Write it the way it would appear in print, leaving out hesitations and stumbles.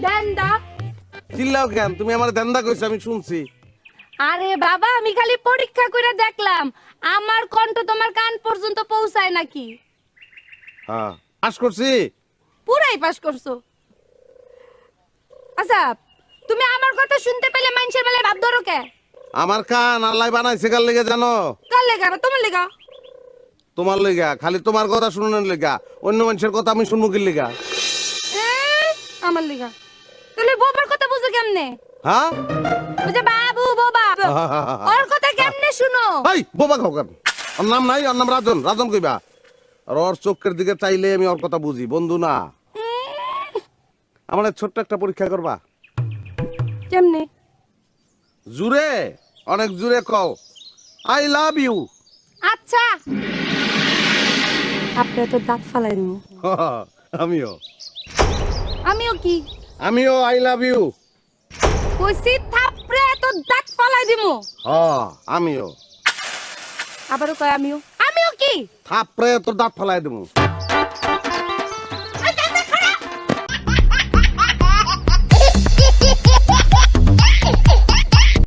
দেন্দা। চিল্লাও কেন? তুমি আমার দেন্দা কইছো, আমি শুনছি। আরে বাবা, আমি খালি পরীক্ষা করে দেখলাম আমার কণ্ঠ তোমার কান পর্যন্ত পৌঁছায় নাকি। হ্যাঁ, পাস করছি। পুরাই পাস করছো। আচ্ছা, তুমি আমার কথা শুনতে পেলে মানুষের বেলায় ভাব ধরো কে? আমার কান আল্লাহ বানাইছে কার লেগে জানো? কার লেগা? তোমার লেগা। তোমার লেগা, খালি তোমার কথা শুনানোর লেগা। অন্য মানুষের কথা আমি শুনবো কি লেগা? এ, আমার লেগা। তাহলে বোবার কথা বুঝো কেমনে? হ্যাঁ, ওই যে বাবু বোবা, ওর কথা কেমনে শুনো? ভাই বোবা খোকান। ওর নাম নাই, ওর নাম রাজন। রাজন কইবা। আর ওর চোখের দিকে চাইলে আমি ওর কথা বুঝি, বন্ধু না। আমার ছোট্ট একটা পরীক্ষা করবা? কেমনে? জুড়ে, অনেক জুড়ে কও আই লাভ ইউ। আচ্ছা, আপনি তো দাঁত ফালাই দিমু। আমিও। আমিও কি আমিও আই লাভ ইউ। কইছি থাপড়ে তো দাঁত ফালাই দিমু। আমিও। আবারও কয় আমিও। আমিও কি? থাপড়ে তোর দাঁত ফেলাই দেবো।